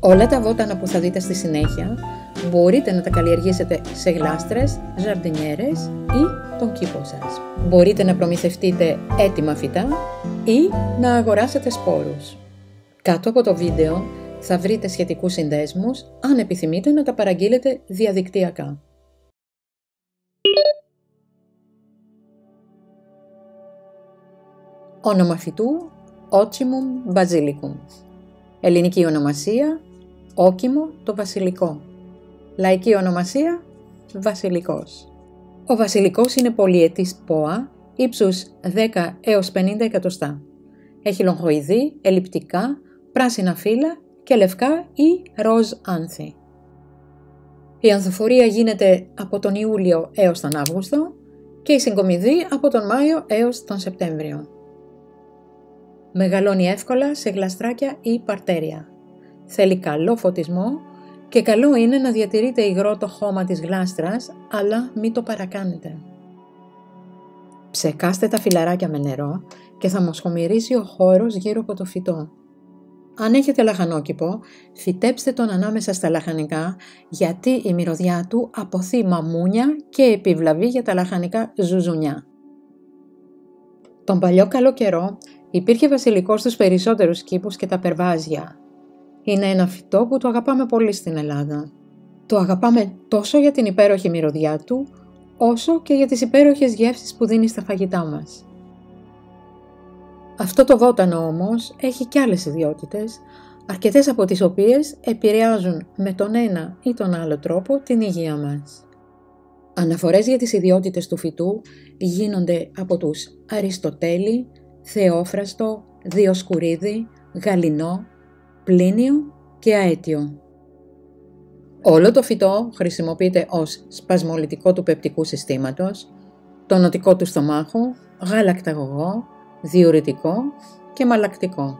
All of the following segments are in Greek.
Όλα τα βότανα που θα δείτε στη συνέχεια μπορείτε να τα καλλιεργήσετε σε γλάστρες, ζαρντινιέρες ή τον κήπο σας. Μπορείτε να προμηθευτείτε έτοιμα φυτά ή να αγοράσετε σπόρους. Κάτω από το βίντεο θα βρείτε σχετικούς συνδέσμους αν επιθυμείτε να τα παραγγείλετε διαδικτυακά. Όνομα φυτού Ocimum basilicum. Ελληνική ονομασία όκιμο το βασιλικό. Λαϊκή ονομασία βασιλικός. Ο βασιλικός είναι πολυετής πόα ύψους 10 έως 50 εκατοστά. Έχει λογχοειδή, ελλειπτικά, πράσινα φύλλα και λευκά ή ροζ άνθη. Η ανθοφορία γίνεται από τον Ιούλιο έως τον Αύγουστο και η συγκομιδή από τον Μάιο έως τον Σεπτέμβριο. Μεγαλώνει εύκολα σε γλαστράκια ή παρτέρια. Θέλει καλό φωτισμό και καλό είναι να διατηρείτε υγρό το χώμα της γλάστρας, αλλά μην το παρακάνετε. Ψεκάστε τα φυλλαράκια με νερό και θα μοσχομυρίσει ο χώρος γύρω από το φυτό. Αν έχετε λαχανόκηπο, φυτέψτε τον ανάμεσα στα λαχανικά, γιατί η μυρωδιά του αποθεί μαμούνια και επιβλαβή για τα λαχανικά ζουζουνιά. Τον παλιό καλό καιρό υπήρχε βασιλικό στους περισσότερους κήπους και τα περβάζια. Είναι ένα φυτό που το αγαπάμε πολύ στην Ελλάδα. Το αγαπάμε τόσο για την υπέροχη μυρωδιά του, όσο και για τις υπέροχες γεύσεις που δίνει στα φαγητά μας. Αυτό το βότανο όμως έχει και άλλες ιδιότητες, αρκετές από τις οποίες επηρεάζουν με τον ένα ή τον άλλο τρόπο την υγεία μας. Αναφορές για τις ιδιότητες του φυτού γίνονται από τους Αριστοτέλη, Θεόφραστο, Διοσκουρίδη, Γαλινό, Πλίνιο και Αέτιο. Όλο το φυτό χρησιμοποιείται ως σπασμολυτικό του πεπτικού συστήματος, τονωτικό του στομάχου, γαλακταγωγό, διουρητικό και μαλακτικό.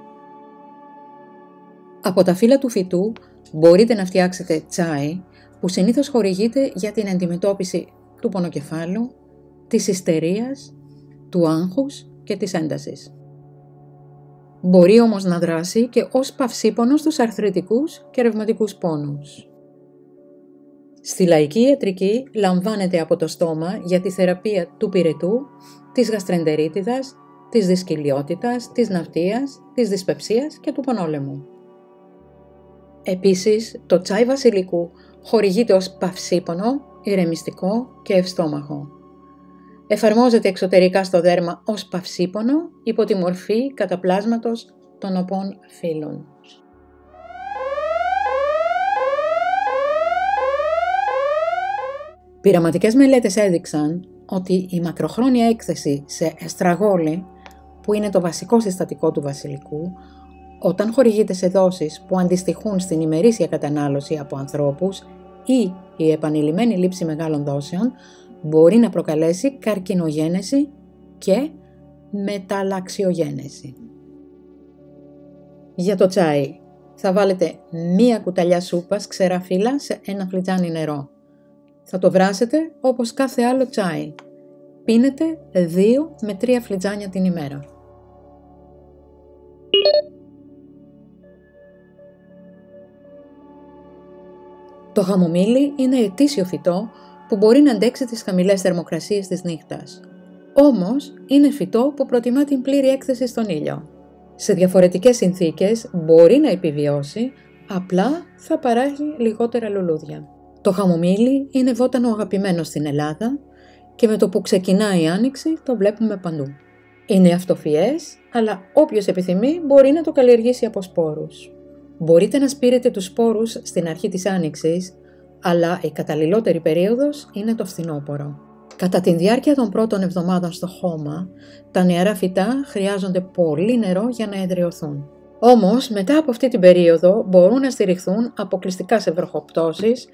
Από τα φύλλα του φυτού μπορείτε να φτιάξετε τσάι που συνήθως χορηγείται για την αντιμετώπιση του πονοκεφάλου, της ιστερίας, του άγχους και της έντασης. Μπορεί όμως να δράσει και ως παυσίπονο στους αρθριτικούς και ρευματικούς πόνους. Στη λαϊκή ιατρική λαμβάνεται από το στόμα για τη θεραπεία του πυρετού, της γαστρεντερίτιδας, της δυσκυλιότητας, της ναυτίας, της δυσπεψίας και του πονόλεμου. Επίσης, το τσάι βασιλικού χορηγείται ως παυσίπονο, ηρεμιστικό και ευστόμαχο. Εφαρμόζεται εξωτερικά στο δέρμα ως παυσίπονο υπό τη μορφή καταπλάσματος των οπών φύλλων. Πειραματικές μελέτες έδειξαν ότι η μακροχρόνια έκθεση σε εστραγόλη, που είναι το βασικό συστατικό του βασιλικού, όταν χορηγείται σε δόσεις που αντιστοιχούν στην ημερήσια κατανάλωση από ανθρώπους ή η επανειλημμένη λήψη μεγάλων δόσεων, μπορεί να προκαλέσει καρκινογένεση και μεταλλαξιογένεση. Για το τσάι θα βάλετε 1 κουταλιά σούπας ξερά φύλλα σε 1 φλιτζάνι νερό. Θα το βράσετε όπως κάθε άλλο τσάι. Πίνετε 2 με 3 φλιτζάνια την ημέρα. Το χαμομήλι είναι ετήσιο φυτό που μπορεί να αντέξει τις χαμηλές θερμοκρασίες της νύχτας. Όμως, είναι φυτό που προτιμά την πλήρη έκθεση στον ήλιο. Σε διαφορετικές συνθήκες μπορεί να επιβιώσει, απλά θα παράγει λιγότερα λουλούδια. Το χαμομήλι είναι βότανο αγαπημένο στην Ελλάδα και με το που ξεκινάει η άνοιξη το βλέπουμε παντού. Είναι αυτοφυές, αλλά όποιος επιθυμεί μπορεί να το καλλιεργήσει από σπόρους. Μπορείτε να σπείρετε τους σπόρους στην αρχή της άνοιξης, αλλά η καταλληλότερη περίοδος είναι το φθινόπωρο. Κατά τη διάρκεια των πρώτων εβδομάδων στο χώμα, τα νεαρά φυτά χρειάζονται πολύ νερό για να εδραιωθούν. Όμως, μετά από αυτή την περίοδο μπορούν να στηριχθούν αποκλειστικά σε βροχοπτώσεις,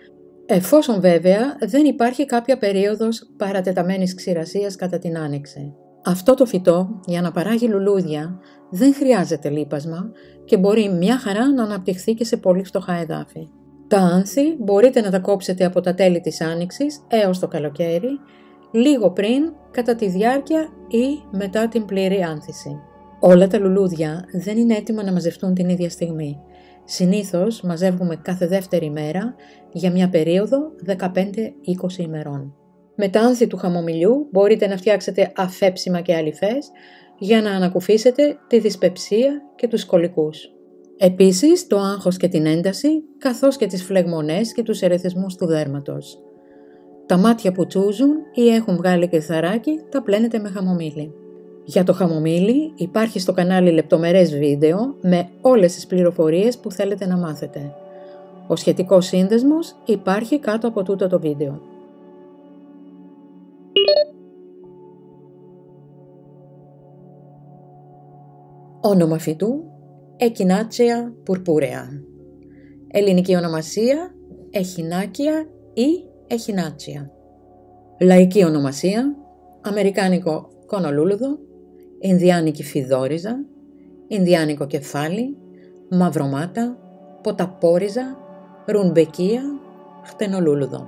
εφόσον βέβαια δεν υπάρχει κάποια περίοδος παρατεταμένης ξηρασίας κατά την άνοιξη. Αυτό το φυτό, για να παράγει λουλούδια, δεν χρειάζεται λίπασμα και μπορεί μια χαρά να αναπτυχθεί και σε πολύ φτωχά εδάφη. Τα άνθη μπορείτε να τα κόψετε από τα τέλη της άνοιξης έως το καλοκαίρι, λίγο πριν, κατά τη διάρκεια ή μετά την πλήρη άνθηση. Όλα τα λουλούδια δεν είναι έτοιμα να μαζευτούν την ίδια στιγμή. Συνήθως μαζεύουμε κάθε δεύτερη μέρα για μια περίοδο 15-20 ημερών. Με τα άνθη του χαμομηλιού μπορείτε να φτιάξετε αφέψιμα και αλυφές για να ανακουφίσετε τη δυσπεψία και τους κολικούς. Επίσης το άγχος και την ένταση, καθώς και τις φλεγμονές και τους ερεθισμούς του δέρματος. Τα μάτια που τσούζουν ή έχουν βγάλει κεθαράκι τα πλένετε με χαμομήλι. Για το χαμομήλι υπάρχει στο κανάλι λεπτομερές βίντεο με όλες τις πληροφορίες που θέλετε να μάθετε. Ο σχετικός σύνδεσμος υπάρχει κάτω από τούτο το βίντεο. Όνομα φυτού Echinacea purpurea. Ελληνική ονομασία Echinacea ή Echinacea. Λαϊκή ονομασία αμερικάνικο κονολούλουδο, ινδιάνικη φιδόριζα, ινδιάνικο κεφάλι, μαυρομάτα, ποταπόριζα, ρунμπεκία, χτενολούλουδο.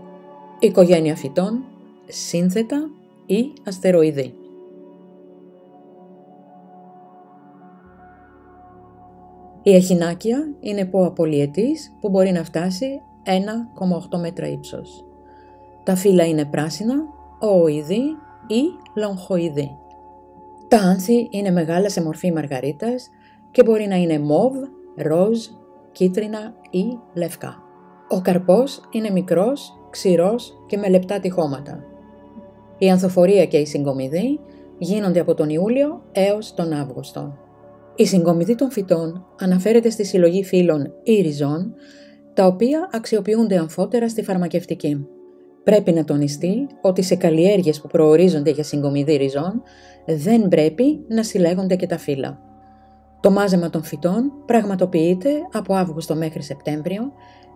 Οικογένεια φυτών, σύνθετα ή αστεροειδή. Η εχινάκια είναι πόα πολυετής που μπορεί να φτάσει 1,8 μέτρα ύψος. Τα φύλλα είναι πράσινα, οοειδή ή λογχοειδή. Τα άνθη είναι μεγάλα σε μορφή μαργαρίτας και μπορεί να είναι μόβ, ροζ, κίτρινα ή λευκά. Ο καρπός είναι μικρός, ξηρός και με λεπτά τυχώματα. Η ανθοφορία και η συγκομιδή γίνονται από τον Ιούλιο έως τον Αύγουστο. Η συγκομιδή των φυτών αναφέρεται στη συλλογή φύλων ή ριζών, τα οποία αξιοποιούνται αμφότερα στη φαρμακευτική. Πρέπει να τονιστεί ότι σε καλλιέργειες που προορίζονται για συγκομιδή ριζών δεν πρέπει να συλλέγονται και τα φύλλα. Το μάζεμα των φυτών πραγματοποιείται από Αύγουστο μέχρι Σεπτέμβριο,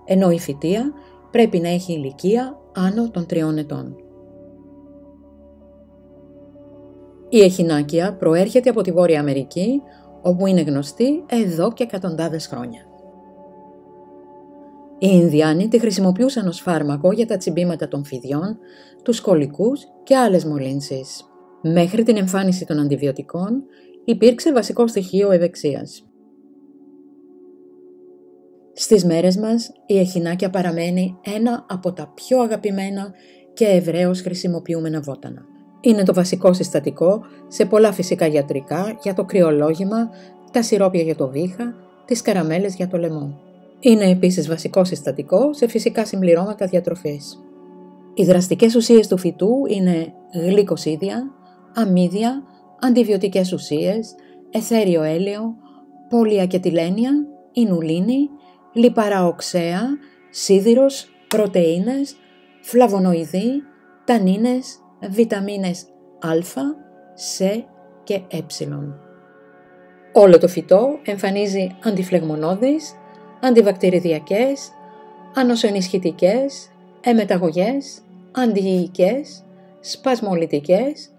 ενώ η φυτεία πρέπει να έχει ηλικία άνω των 3 ετών. Η εχινάκια προέρχεται από τη Βόρεια Αμερική, όπου είναι γνωστή εδώ και εκατοντάδες χρόνια. Οι Ινδιάνοι τη χρησιμοποιούσαν ως φάρμακο για τα τσιμπήματα των φιδιών, τους κολικούς και άλλες μολύνσεις. Μέχρι την εμφάνιση των αντιβιωτικών υπήρξε βασικό στοιχείο ευεξίας. Στις μέρες μας η εχινάκια παραμένει ένα από τα πιο αγαπημένα και ευρέως χρησιμοποιούμενα βότανα. Είναι το βασικό συστατικό σε πολλά φυσικά ιατρικά για το κρυολόγημα, τα σιρόπια για το βήχα, τις καραμέλες για το λαιμό. Είναι επίσης βασικό συστατικό σε φυσικά συμπληρώματα διατροφής. Οι δραστικές ουσίες του φυτού είναι γλυκοσίδια, αμύδια, αντιβιωτικές ουσίες, αιθέριο έλαιο, πολυακετιλένια, ινουλίνη, λιπαρά οξέα, σίδηρος, πρωτεΐνες, φλαβονοειδή, τανίνες, βιταμίνες Α, Σ και Ε. Όλο το φυτό εμφανίζει αντιφλεγμονώδεις, αντιβακτηριδιακές, ανοσοενισχυτικές, εμεταγωγές, αντιϊικές, σπασμολυτικές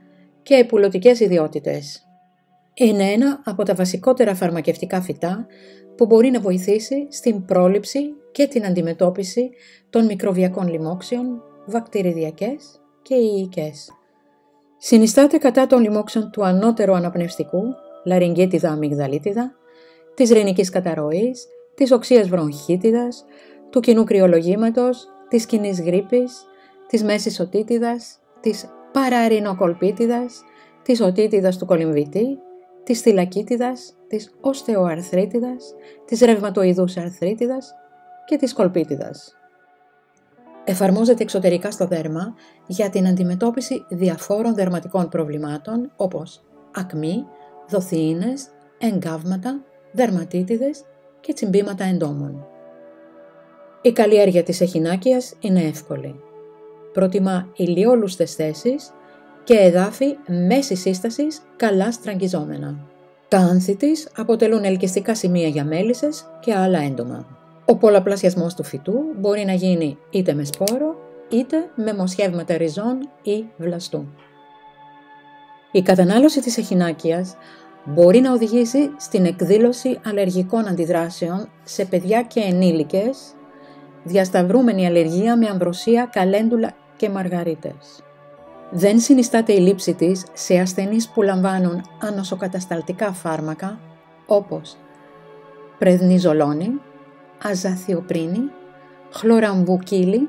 και επουλωτικές ιδιότητες. Είναι ένα από τα βασικότερα φαρμακευτικά φυτά που μπορεί να βοηθήσει στην πρόληψη και την αντιμετώπιση των μικροβιακών λοιμόξεων, βακτηριδιακές και ιικές. Συνιστάται κατά των λοιμόξεων του ανώτερου αναπνευστικού, λαρυγγίτιδα αμυγδαλίτιδα, της ρηνικής καταρροής, της οξείας βρονχίτιδας, του κοινού κρυολογήματος, της κοινής γρίπης, της μέσης οτίτιδας, της παραρινοκολπίτιδας, της οτίτιδας του κολυμβητή, της θυλακίτιδας, της οστεοαρθρίτιδας, της ρευματοειδούς αρθρίτιδας και της κολπίτιδας. Εφαρμόζεται εξωτερικά στο δέρμα για την αντιμετώπιση διαφόρων δερματικών προβλημάτων όπως ακμή, δοθιίνες, εγκάβματα, δερματίτιδες και τσιμπήματα εντόμων. Η καλλιέργεια της εχινάκιας είναι εύκολη. Προτιμά ηλιόλουστες θέσεις και εδάφη μέσης σύστασης καλά στραγγιζόμενα. Τα άνθη της αποτελούν ελκυστικά σημεία για μέλισσες και άλλα έντομα. Ο πολλαπλασιασμός του φυτού μπορεί να γίνει είτε με σπόρο, είτε με μοσχεύματα ριζών ή βλαστού. Η κατανάλωση της εχινάκιας μπορεί να οδηγήσει στην εκδήλωση αλλεργικών αντιδράσεων σε παιδιά και ενήλικες, διασταυρούμενη αλλεργία με αμβροσία, καλέντουλα και μαργαρίτες. Δεν συνιστάται η λήψη της σε ασθενείς που λαμβάνουν ανοσοκατασταλτικά φάρμακα όπως πρεδνιζολόνη, αζαθιοπρίνη, χλωραμβουκίλη,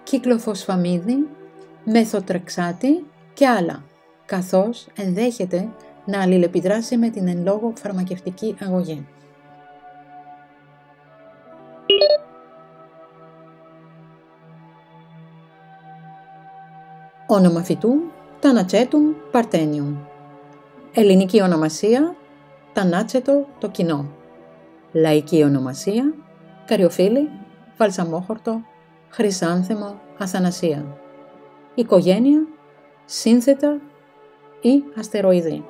κυκλοφοσφαμίδι, μεθοτρεξάτη και άλλα, καθώς ενδέχεται να αλληλεπιδράσει με την εν λόγω φαρμακευτική αγωγή. Όνομα φυτού Tanacetum parthenium. Ελληνική ονομασία Τανάτσετο το κοινό. Λαϊκή ονομασία Καριοφύλλη, Βαλσαμόχορτο, Χρυσάνθεμο, Αθανασία. Οικογένεια Σύνθετα ή αστεροειδή.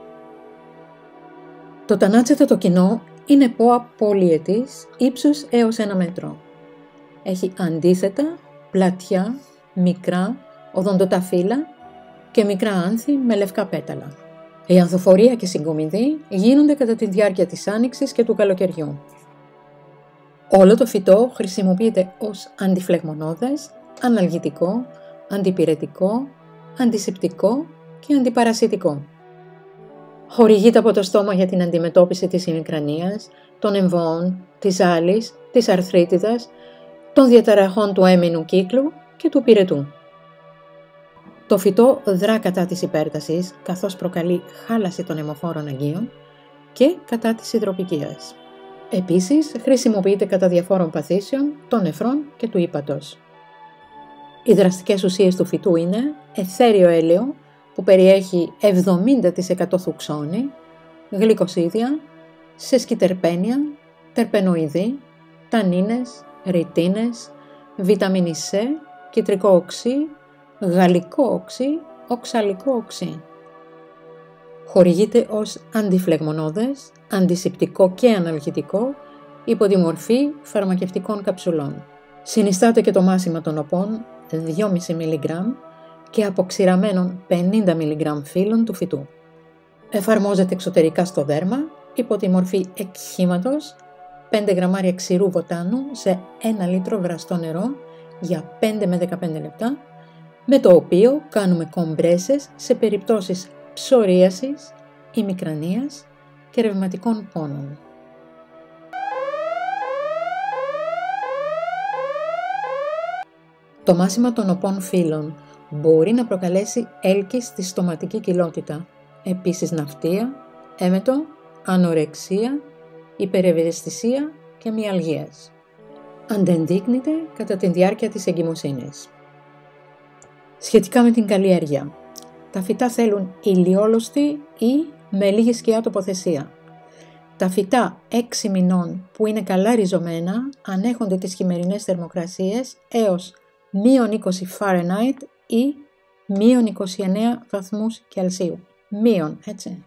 Το τανάτσετο το κοινό είναι πόα πολυετής ύψους έως 1 μέτρο. Έχει αντίθετα, πλατιά, μικρά, οδοντοτά φύλλα και μικρά άνθη με λευκά πέταλα. Η ανθοφορία και συγκομιδή γίνονται κατά τη διάρκεια της άνοιξης και του καλοκαιριού. Όλο το φυτό χρησιμοποιείται ως αντιφλεγμονώδες, αναλγητικό, αντιπυρετικό, αντισηπτικό και αντιπαρασιτικό. Χορηγείται από το στόμα για την αντιμετώπιση της ημικρανίας, των εμβόων, της άλης, της αρθρίτιδας, των διαταραχών του έμμηνου κύκλου και του πυρετού. Το φυτό δρά κατά της υπέρτασης, καθώς προκαλεί χάλαση των αιμοφόρων αγκίων και κατά της υδροπικίας. Επίσης, χρησιμοποιείται κατά διαφόρων παθήσεων, των νεφρών και του ύπατος. Οι δραστικές ουσίες του φυτού είναι αιθέριο έλαιο που περιέχει 70% θουξόνη, γλυκοσίδια, σεσκιτερπένια, τερπενοειδή, τανίνες, ρητίνες, βιταμίνη C, κιτρικό οξύ, γαλλικό οξύ, οξαλικό οξύ. Χορηγείται ως αντιφλεγμονώδες, αντισηπτικό και αναλγητικό υπό τη μορφή φαρμακευτικών καψουλών. Συνιστάται και το μάσιμα των οπών 2,5 mg και αποξηραμένων 50 mg φύλλων του φυτού. Εφαρμόζεται εξωτερικά στο δέρμα υπό τη μορφή εκχύματος 5 γραμμάρια ξηρού βοτάνου σε 1 λίτρο βραστό νερό για 5 με 15 λεπτά, με το οποίο κάνουμε κομπρέσες σε περιπτώσεις ψωρίασης, ημικρανίας και ρευματικών πόνων. Το μάσιμα των οπών φύλλων μπορεί να προκαλέσει έλκη στη στοματική κοιλότητα, επίσης ναυτία, έμετο, ανορεξία, υπερευαισθησία και μυαλγίας. Αντενδείκνυται κατά τη διάρκεια της εγκυμοσύνης. Σχετικά με την καλλιέργεια, τα φυτά θέλουν ηλιόλουστη ή με λίγη σκιά τοποθεσία. Τα φυτά 6 μηνών που είναι καλά ριζωμένα ανέχονται τις χειμερινές θερμοκρασίες έως -20 Φahrenheit ή -29 βαθμούς Κελσίου. Έτσι.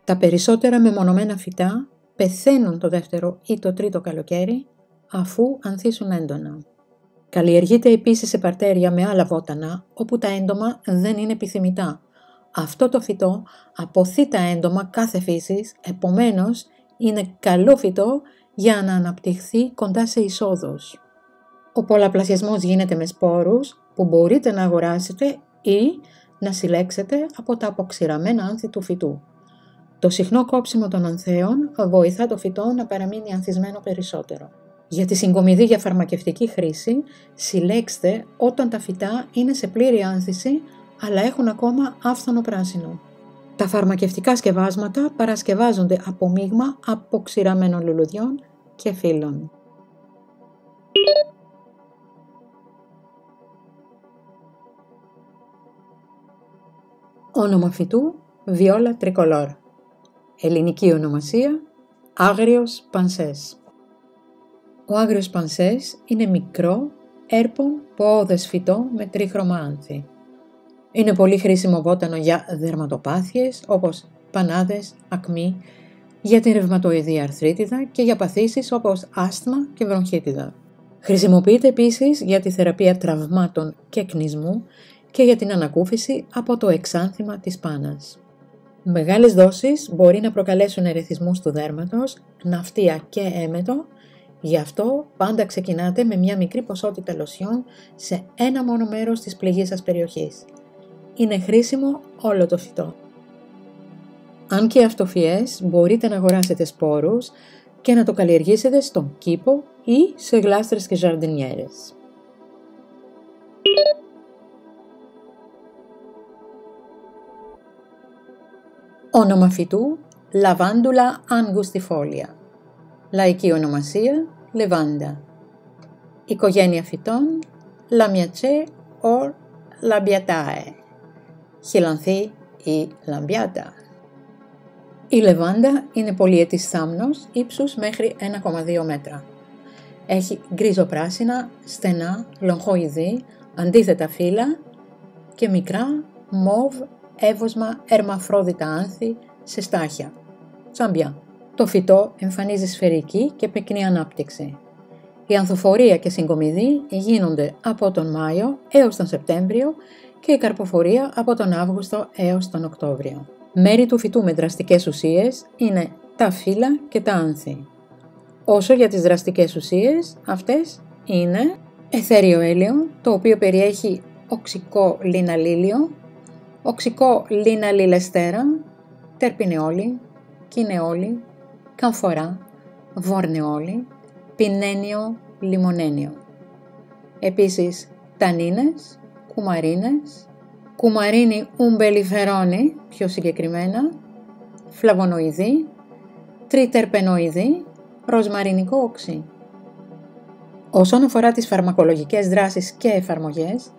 Τα περισσότερα μεμονωμένα φυτά πεθαίνουν το δεύτερο ή το τρίτο καλοκαίρι αφού ανθίσουν έντονα. Καλλιεργείται επίσης σε παρτέρια με άλλα βότανα όπου τα έντομα δεν είναι επιθυμητά. Αυτό το φυτό αποθεί τα έντομα κάθε φύσης, επομένως είναι καλό φυτό για να αναπτυχθεί κοντά σε εισόδους. Ο πολλαπλασιασμός γίνεται με σπόρους που μπορείτε να αγοράσετε ή να συλλέξετε από τα αποξηραμένα άνθη του φυτού. Το συχνό κόψιμο των ανθέων βοηθά το φυτό να παραμείνει ανθισμένο περισσότερο. Για τη συγκομιδή για φαρμακευτική χρήση, συλλέξτε όταν τα φυτά είναι σε πλήρη άνθηση, αλλά έχουν ακόμα άφθονο πράσινο. Τα φαρμακευτικά σκευάσματα παρασκευάζονται από μείγμα αποξηραμένων λουλουδιών και φύλλων. Όνομα φυτού Viola tricolor. Ελληνική ονομασία Άγριος πανσές. Ο άγριος πανσές είναι μικρό, έρπον, ποώδες φυτό με τρίχρωμα άνθη. Είναι πολύ χρήσιμο βότανο για δερματοπάθειες όπως πανάδες, ακμή, για την ρευματοειδή αρθρίτιδα και για παθήσεις όπως άσθμα και βροχίτιδα. Χρησιμοποιείται επίσης για τη θεραπεία τραυμάτων και κνισμού και για την ανακούφιση από το εξάνθημα της πάνας. Μεγάλες δόσεις μπορεί να προκαλέσουν ερεθισμούς του δέρματος, ναυτία και έμετο, γι' αυτό πάντα ξεκινάτε με μια μικρή ποσότητα λοσιόν σε ένα μόνο μέρος της πληγής σας περιοχής. Είναι χρήσιμο όλο το φυτό. Αν και αυτοφυές, μπορείτε να αγοράσετε σπόρους, και να το καλλιεργήσετε στον κήπο ή σε γλάστρες και ζαρντινιέρες. Όνομα φυτού Lavandula angustifolia. Λαϊκή ονομασία Λεβάντα. Οικογένεια φυτών Lamiaceae or Labiatae. Χυλανθή ή λαμπιάτα. Η λεβάντα είναι πολυετής θάμνος ύψους μέχρι 1,2 μέτρα. Έχει γκρίζο-πράσινα, στενά, λογχοειδή, αντίθετα φύλλα και μικρά, μοβ, εύωσμα, ερμαφρόδιτα άνθη σε στάχια. Τσάμπια. Το φυτό εμφανίζει σφαιρική και πυκνή ανάπτυξη. Η ανθοφορία και συγκομιδή γίνονται από τον Μάιο έως τον Σεπτέμβριο και η καρποφορία από τον Αύγουστο έως τον Οκτώβριο. Μέρη του φυτού με δραστικές ουσίες είναι τα φύλλα και τα άνθη. Όσο για τις δραστικές ουσίες, αυτές είναι αιθέριο έλαιο, το οποίο περιέχει οξικό λιναλήλιο, οξικό λιναλιλεστέρα, τερπινεόλη, κινεόλη, καμφορά, βορνεόλη, πινένιο, λιμονένιο. Επίσης, τανίνες, κουμαρίνες, κουμαρίνη ουμπελιφερόνη, πιο συγκεκριμένα, φλαβονοειδή, τριτερπενοειδή, ροσμαρινικό οξύ. Όσον αφορά τις φαρμακολογικές δράσεις και εφαρμογές,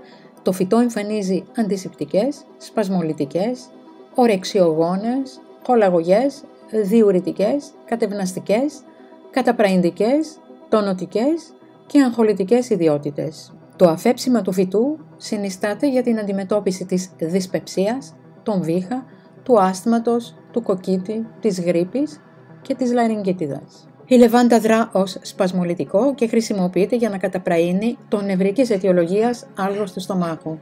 το φυτό εμφανίζει αντισηπτικές, σπασμολυτικές, ορεξιογόνες, χολαγωγές, διουρητικές, κατευναστικές, καταπραϊντικές, τονωτικές και αγχολητικές ιδιότητες. Το αφέψιμα του φυτού συνιστάται για την αντιμετώπιση της δυσπεψίας, των βήχα, του άσθματος, του κοκκίτη, της γρίπης και της λαρυγγίτιδας. Η λεβάντα δρά ως σπασμολυτικό και χρησιμοποιείται για να καταπραίνει το νευρικής αιτιολογίας άλγος του στομάχου.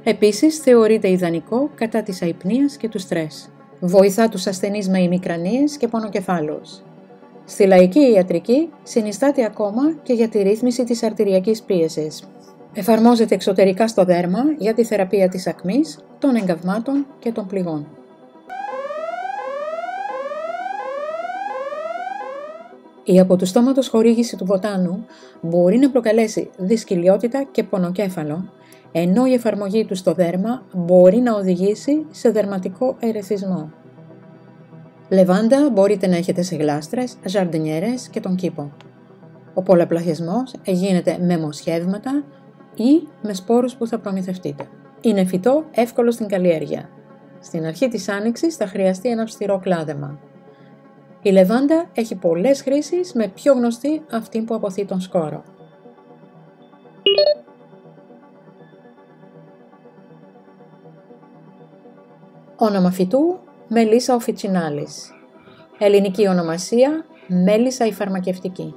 Επίσης θεωρείται ιδανικό κατά της αϊπνίας και του στρες. Βοηθά τους ασθενείς με ημικρανίες και πονοκεφάλους. Στη λαϊκή ιατρική συνιστάται ακόμα και για τη ρύθμιση της αρτηριακής πίεσης. Εφαρμόζεται εξωτερικά στο δέρμα για τη θεραπεία της ακμής, των εγκαυμάτων και των πληγών. Η από του στόματος χορήγηση του βοτάνου μπορεί να προκαλέσει δυσκυλιότητα και πονοκέφαλο, ενώ η εφαρμογή του στο δέρμα μπορεί να οδηγήσει σε δερματικό ερεθισμό. Λεβάντα μπορείτε να έχετε σε γλάστρες, ζαρντινιέρες και τον κήπο. Ο πολλαπλασιασμός γίνεται με μοσχεύματα ή με σπόρους που θα προμηθευτείτε. Είναι φυτό εύκολο στην καλλιέργεια. Στην αρχή της άνοιξης θα χρειαστεί ένα αυστηρό κλάδεμα. Η λεβάντα έχει πολλές χρήσεις, με πιο γνωστή αυτή που αποθεί τον σκόρο. Όνομα φυτού Μελίσσα officinalis. Ελληνική ονομασία Μέλισσα η φαρμακευτική.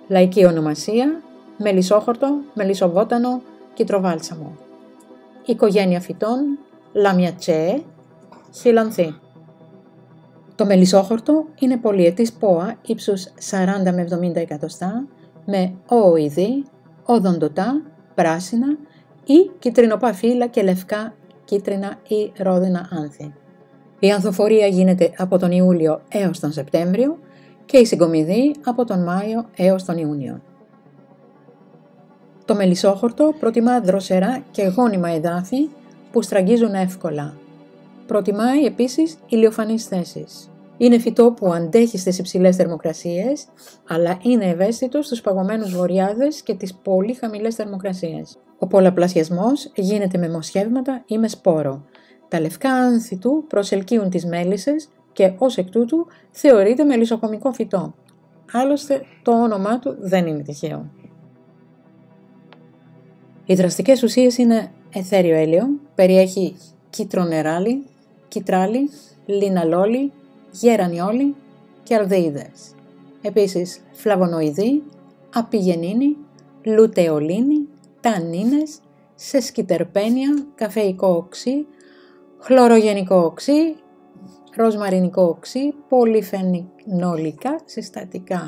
Λαϊκή ονομασία μελισσόχορτο, μελισσοβότανο, κιτροβάλσαμο. Οικογένεια φυτών Lamiaceae, χυλανθή. Το μελισσόχορτο είναι πολυετής πόα ύψους 40 με 70 εκατοστά με ωοειδή, οδοντοτά, πράσινα ή κυτρινοπά φύλλα και λευκά, κίτρινα ή ρόδινα άνθη. Η ανθοφορία γίνεται από τον Ιούλιο έως τον Σεπτέμβριο και η συγκομιδή από τον Μάιο έως τον Ιούνιο. Το μελισσόχορτο προτιμά δροσερά και γόνιμα εδάφη που στραγγίζουν εύκολα. Προτιμάει επίσης ηλιοφανείς θέσεις. Είναι φυτό που αντέχει στις υψηλές θερμοκρασίες, αλλά είναι ευαίσθητο στους παγωμένους βορειάδες και τις πολύ χαμηλές θερμοκρασίες. Ο πολλαπλασιασμός γίνεται με μοσχεύματα ή με σπόρο. Τα λευκά άνθη του προσελκύουν τις μέλισσες και ως εκ τούτου θεωρείται μελισσοκομικό φυτό. Άλλωστε το όνομά του δεν είναι τυχαίο. Οι δραστικές ουσίες είναι αιθέριο έλαιο, περιέχει κιτρονεράλι, κιτράλι, λιναλόλη, γερανιόλη και αλδεΐδες. Επίσης φλαβονοειδή, απιγενίνη, λουτεολίνη, τανίνες, σεσκιτερπένια, καφεϊκό οξύ, χλωρογενικό οξύ, ροσμαρινικό οξύ, πολυφενολικά συστατικά.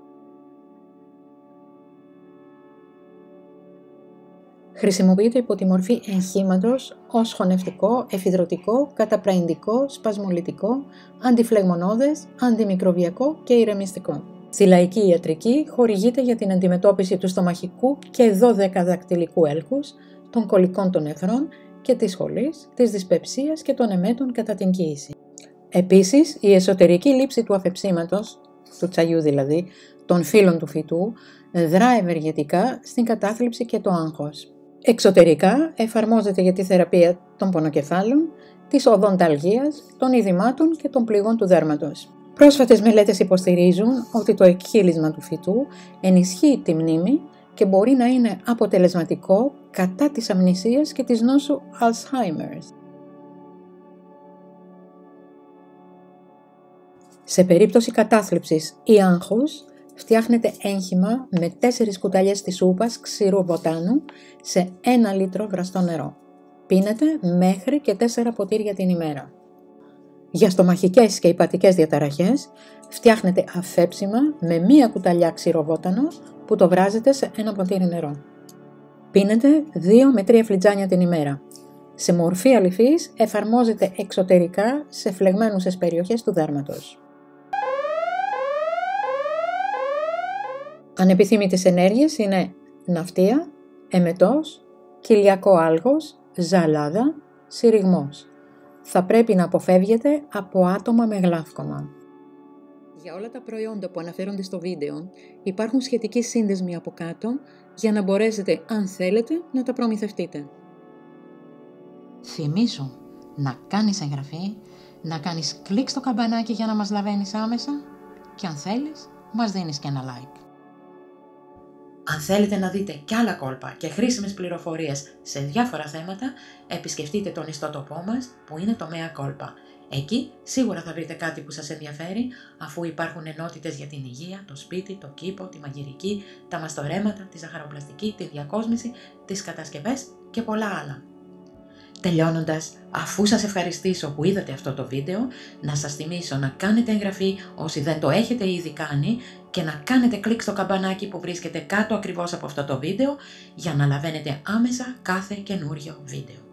Χρησιμοποιείται υπό τη μορφή εγχύματος ως χωνευτικό, εφηδρωτικό, καταπραϊντικό, σπασμολυτικό, αντιφλεγμονώδες, αντιμικροβιακό και ηρεμιστικό. Στη λαϊκή ιατρική χορηγείται για την αντιμετώπιση του στομαχικού και 12 δακτυλικού έλκους, των κολικών των νεφρών και της σχολής, της δυσπεψίας και των εμέτων κατά την κοίηση. Επίσης, η εσωτερική λήψη του αφεψίματος, του τσαγιού δηλαδή, των φύλων του φυτού, δρά ευεργετικά στην κατάθλιψη και το άγχος. Εξωτερικά εφαρμόζεται για τη θεραπεία των πονοκεφάλων, της οδονταλγίας, των ειδημάτων και των πληγών του δέρματος. Πρόσφατες μελέτες υποστηρίζουν ότι το εκχύλισμα του φυτού ενισχύει τη μνήμη και μπορεί να είναι αποτελεσματικό κατά της αμνησίας και της νόσου Alzheimer's. Σε περίπτωση κατάθλιψης ή άγχους, φτιάχνετε έγχημα με 4 κουταλιές της σούπας ξηρού βοτάνου σε 1 λίτρο βραστό νερό. Πίνετε μέχρι και 4 ποτήρια την ημέρα. Για στομαχικές και υπατικές διαταραχές, φτιάχνετε αφέψιμα με 1 κουταλιά ξηρό βότανο που το βράζετε σε 1 ποτήρι νερό. Πίνετε 2 με 3 φλιτζάνια την ημέρα. Σε μορφή αλυφής εφαρμόζεται εξωτερικά σε φλεγμένουσες περιοχές του δέρματος. Ανεπιθύμητες ενέργειες είναι ναυτία, εμετός, κοιλιακό άλγος, ζαλάδα, συρριγμός. Θα πρέπει να αποφεύγετε από άτομα με γλαύκομα. Για όλα τα προϊόντα που αναφέρονται στο βίντεο υπάρχουν σχετικοί σύνδεσμοι από κάτω για να μπορέσετε, αν θέλετε, να τα προμηθευτείτε. Θυμήσου να κάνεις εγγραφή, να κάνεις κλικ στο καμπανάκι για να μας λαβαίνεις άμεσα και αν θέλεις, μας δίνεις και ένα like. Αν θέλετε να δείτε κι άλλα κόλπα και χρήσιμες πληροφορίες σε διάφορα θέματα, επισκεφτείτε τον ιστότοπό μας που είναι το Mea Culpa. Εκεί σίγουρα θα βρείτε κάτι που σας ενδιαφέρει, αφού υπάρχουν ενότητες για την υγεία, το σπίτι, το κήπο, τη μαγειρική, τα μαστορέματα, τη ζαχαροπλαστική, τη διακόσμηση, τις κατασκευές και πολλά άλλα. Τελειώνοντας, αφού σας ευχαριστήσω που είδατε αυτό το βίντεο, να σας θυμίσω να κάνετε εγγραφή όσοι δεν το έχετε ήδη κάνει και να κάνετε κλικ στο καμπανάκι που βρίσκεται κάτω ακριβώς από αυτό το βίντεο για να λαβαίνετε άμεσα κάθε καινούριο βίντεο.